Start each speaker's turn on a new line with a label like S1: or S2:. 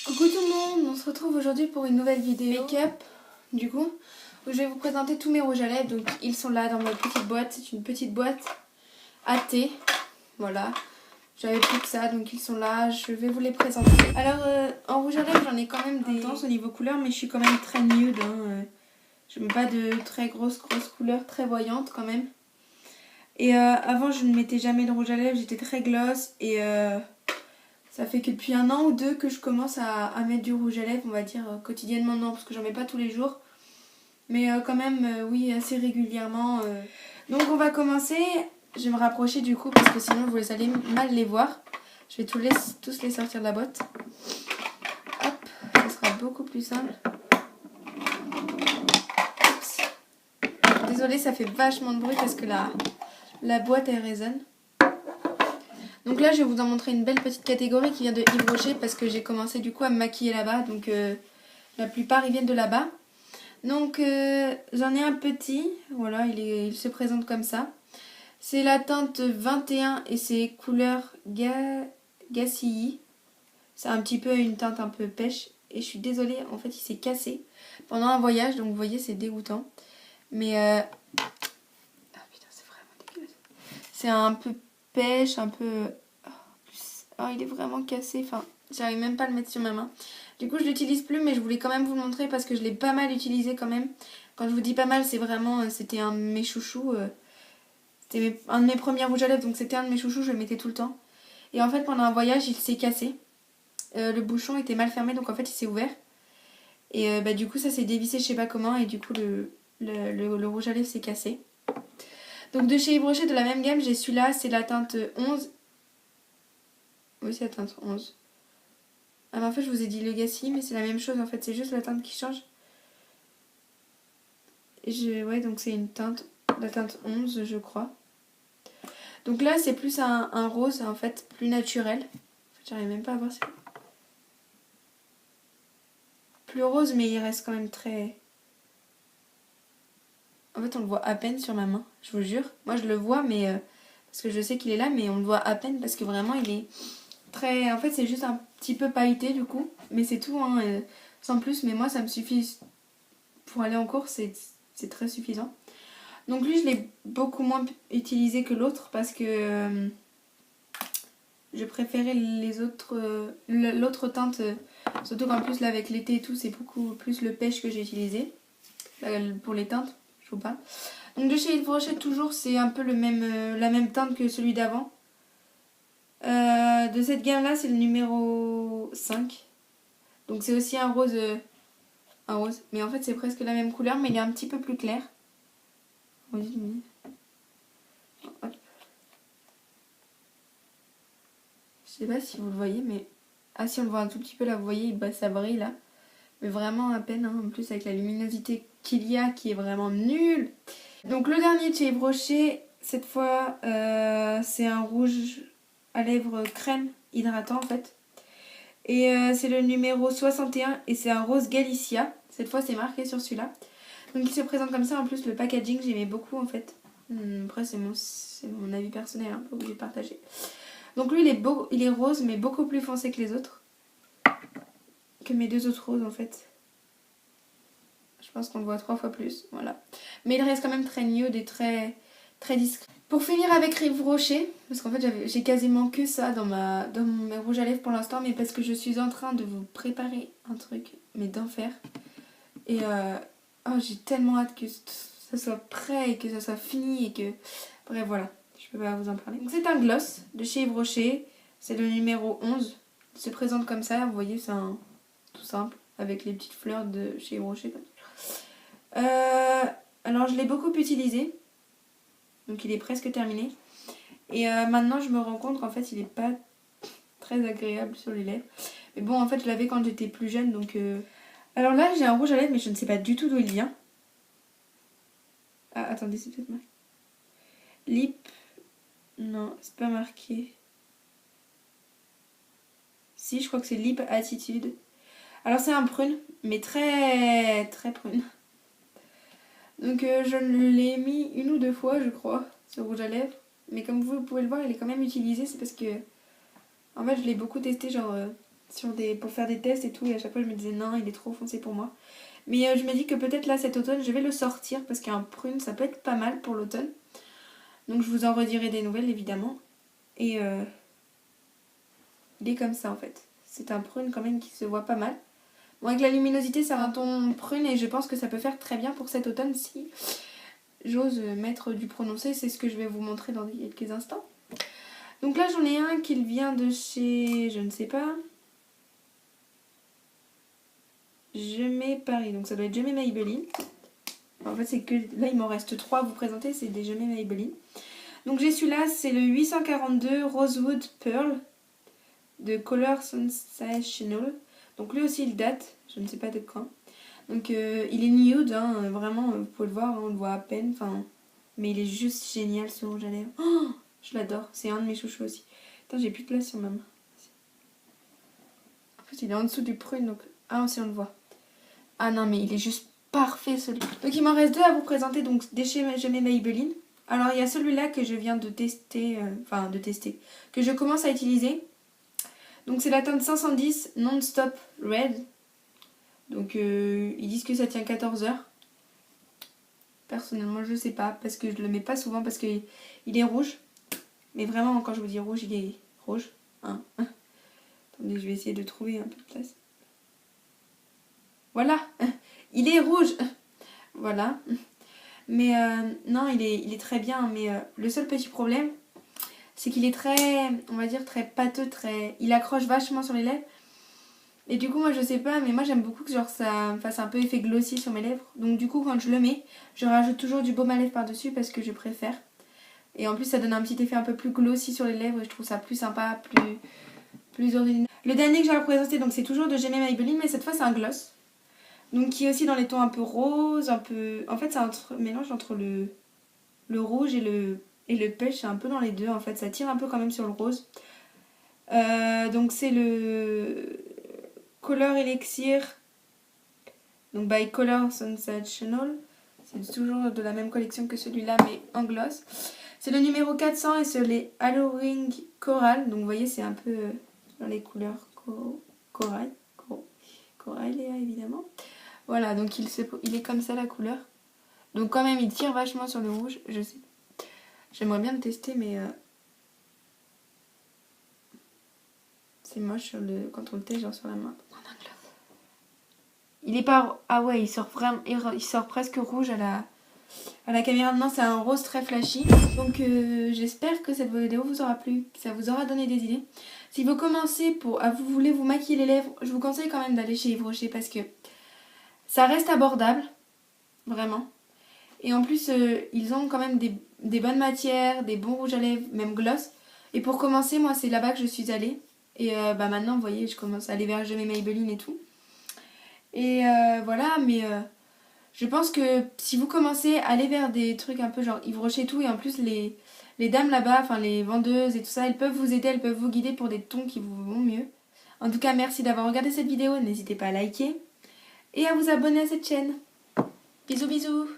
S1: Coucou tout le monde, on se retrouve aujourd'hui pour une nouvelle vidéo make-up du coup où je vais vous présenter tous mes rouges à lèvres. Donc ils sont là dans ma petite boîte, c'est une petite boîte à thé, voilà. J'avais plus que ça donc ils sont là, je vais vous les présenter. Alors en rouge à lèvres j'en ai quand même des intenses au niveau couleur mais je suis quand même très nude je mets pas de très grosses couleurs, très voyantes quand même. Et avant je ne mettais jamais de rouge à lèvres, j'étais très gloss et ça fait que depuis 1 an ou 2 que je commence à mettre du rouge à lèvres, on va dire quotidiennement, non, parce que j'en mets pas tous les jours. Mais quand même, oui, assez régulièrement. Donc on va commencer. Je vais me rapprocher du coup, parce que sinon vous allez mal les voir. Je vais tous les sortir de la boîte. Hop, ça sera beaucoup plus simple. Oups. Désolée, ça fait vachement de bruit parce que la boîte elle résonne. Donc là je vais vous en montrer une belle petite catégorie qui vient de Yves Rocher parce que j'ai commencé du coup à me maquiller là-bas. Donc la plupart ils viennent de là-bas. Donc j'en ai un petit, voilà il se présente comme ça. C'est la teinte 21 et c'est couleur Gacilly. C'est un petit peu une teinte un peu pêche. Et je suis désolée, en fait il s'est cassé pendant un voyage. Donc vous voyez c'est dégoûtant. Mais ah putain c'est vraiment dégueulasse. C'est un peu pêche, un peu... Oh, il est vraiment cassé, enfin, j'arrive même pas à le mettre sur ma main. Du coup, je l'utilise plus, mais je voulais quand même vous le montrer parce que je l'ai pas mal utilisé quand même. Quand je vous dis pas mal, c'est vraiment, c'était un de mes chouchous. C'était un de mes premiers rouges à lèvres, donc c'était un de mes chouchous, je le mettais tout le temps. Et en fait, pendant un voyage, il s'est cassé. Le bouchon était mal fermé, donc en fait, il s'est ouvert. Et bah, du coup, ça s'est dévissé, je sais pas comment, et du coup, le rouge à lèvres s'est cassé. Donc de chez Yves Rocher, de la même gamme, j'ai celui-là, c'est la teinte 11. Oui, c'est la teinte 11. Ah mais en fait je vous ai dit le Gacilly mais c'est la même chose en fait, c'est juste la teinte qui change. Ouais donc c'est une teinte, la teinte 11 je crois. Donc là c'est plus un rose en fait, plus naturel. En fait, j'arrive même pas à voir si... Plus rose mais il reste quand même très... En fait on le voit à peine sur ma main, je vous jure. Moi je le vois mais... parce que je sais qu'il est là mais on le voit à peine parce que vraiment il est très... En fait c'est juste un petit peu pailleté du coup. Mais c'est tout hein, sans plus mais moi ça me suffit... Pour aller en cours, c'est très suffisant. Donc lui, je l'ai beaucoup moins utilisé que l'autre parce que je préférais les autres, l'autre teinte. Surtout qu'en plus, là, avec l'été et tout, c'est beaucoup plus le pêche que j'ai utilisé. Pour les teintes, je vous parle. Donc de chez Yves Rocher, toujours, c'est un peu la même teinte que celui d'avant. De cette gamme-là, c'est le numéro 5. Donc c'est aussi un rose... un rose. Mais en fait, c'est presque la même couleur, mais il est un petit peu plus clair. Hop. Je sais pas si vous le voyez, mais... Ah, si on le voit un tout petit peu là, vous voyez, bah, ça brille là. Mais vraiment à peine, hein. En plus avec la luminosité qu'il y a, qui est vraiment nulle. Donc le dernier de chez Yves Rocher, cette fois, c'est un rouge à lèvres crème hydratant en fait. Et c'est le numéro 61 et c'est un rose Galicia. Cette fois, c'est marqué sur celui-là. Donc il se présente comme ça. En plus, le packaging, j'aimais beaucoup en fait. Après, c'est mon avis personnel, hein, pas obligé de partager. Donc lui, il est rose, mais beaucoup plus foncé que les autres. Que mes deux autres roses en fait. Je pense qu'on le voit 3 fois plus, voilà. Mais il reste quand même très nude et très, très discret. Pour finir avec Yves Rocher, parce qu'en fait j'ai quasiment que ça dans mes rouges à lèvres pour l'instant, mais parce que je suis en train de vous préparer un truc, mais d'enfer. Et oh, j'ai tellement hâte que ça soit prêt et que ça soit fini et que... Bref, voilà, je peux pas vous en parler. Donc c'est un gloss de chez Yves Rocher, c'est le numéro 11. Il se présente comme ça, vous voyez, c'est un tout simple, avec les petites fleurs de chez Yves Rocher. Alors je l'ai beaucoup utilisé, donc il est presque terminé. Et maintenant je me rends compte qu'en fait il est pas très agréable sur les lèvres. Mais bon en fait je l'avais quand j'étais plus jeune donc... Alors là j'ai un rouge à lèvres mais je ne sais pas du tout d'où il vient. Ah attendez c'est peut-être marqué. Lip... Non c'est pas marqué. Si je crois que c'est Lip Attitude. Alors c'est un prune mais très très prune. Donc je l'ai mis 1 ou 2 fois je crois, ce rouge à lèvres. Mais comme vous pouvez le voir il est quand même utilisé, c'est parce que... En fait je l'ai beaucoup testé genre pour faire des tests et tout. Et à chaque fois, je me disais non, il est trop foncé pour moi. Mais je me dis que peut-être là, cet automne, je vais le sortir parce qu'un prune, ça peut être pas mal pour l'automne. Donc je vous en redirai des nouvelles, évidemment. Et il est comme ça, en fait. C'est un prune quand même qui se voit pas mal. Bon, avec la luminosité, ça rend un ton prune et je pense que ça peut faire très bien pour cet automne si j'ose mettre du prononcé. C'est ce que je vais vous montrer dans quelques instants. Donc là, j'en ai un qui vient de chez, je ne sais pas, Je mets Paris. Donc ça doit être Je mets Maybelline. En fait, c'est que là, il m'en reste 3 à vous présenter. C'est des Je mets Maybelline. Donc j'ai celui-là, c'est le 842 Rosewood Pearl de Color Sensational. Donc lui aussi, il date. Je ne sais pas de quand. Donc il est nude, hein, vraiment, vous pouvez le voir, hein, on le voit à peine. Mais il est juste génial ce rouge à lèvres. Oh, je l'adore, c'est un de mes chouchous aussi. Attends, j'ai plus de place sur ma main. En plus, il est en dessous du prune, donc... Ah, aussi, on le voit. Ah non, mais il est juste parfait, celui-là. Donc il m'en reste 2 à vous présenter, donc des chez Je mets Maybelline. Alors, il y a celui-là que je viens de tester, que je commence à utiliser. Donc c'est la teinte 510 Non-Stop Red. Donc ils disent que ça tient 14 heures. Personnellement je sais pas parce que je le mets pas souvent parce qu'il est rouge. Mais vraiment quand je vous dis rouge, il est rouge. Hein. Attendez, je vais essayer de trouver un peu de place. Voilà. Il est rouge. Voilà. Mais non, il est très bien. Mais le seul petit problème, c'est qu'il est très, on va dire, très pâteux. Il accroche vachement sur les lèvres. Et du coup, moi, je sais pas, mais moi, j'aime beaucoup que genre, ça fasse un peu effet glossy sur mes lèvres. Donc, du coup, quand je le mets, je rajoute toujours du baume à lèvres par-dessus parce que je préfère. Et en plus, ça donne un petit effet un peu plus glossy sur les lèvres et je trouve ça plus sympa, plus original. Le dernier que j'ai à vous présenter, donc c'est toujours de Je mets Maybelline, mais cette fois, c'est un gloss. Donc, qui est aussi dans les tons un peu rose, un peu... En fait, c'est un mélange entre le rouge et le pêche. C'est un peu dans les deux, en fait. Ça tire un peu quand même sur le rose. Donc, c'est le... Color Elixir, donc by Color Sensational. C'est toujours de la même collection que celui-là, mais en gloss. C'est le numéro 400 et c'est les Alluring Coral. Donc vous voyez, c'est un peu dans les couleurs corail, évidemment. Voilà, donc il est comme ça la couleur. Donc quand même, il tire vachement sur le rouge. Je sais. J'aimerais bien le tester, mais c'est moche quand on le teste genre sur la main. Il est pas... Ah ouais, il sort vraiment... Il sort presque rouge à la caméra. Non, c'est un rose très flashy. Donc j'espère que cette vidéo vous aura plu, que ça vous aura donné des idées. Si vous commencez vous voulez vous maquiller les lèvres, je vous conseille quand même d'aller chez Yves Rocher parce que ça reste abordable. Vraiment. Et en plus, ils ont quand même des bonnes matières, des bons rouges à lèvres, même gloss. Et pour commencer, moi, c'est là-bas que je suis allée. Et maintenant, vous voyez, je commence à aller vers Je mets Maybelline et tout. Et voilà, mais je pense que si vous commencez à aller vers des trucs un peu genre Yves Rocher et tout, et en plus les dames là-bas, enfin les vendeuses et tout ça, elles peuvent vous aider, elles peuvent vous guider pour des tons qui vous vont mieux. En tout cas, merci d'avoir regardé cette vidéo, n'hésitez pas à liker et à vous abonner à cette chaîne. Bisous bisous.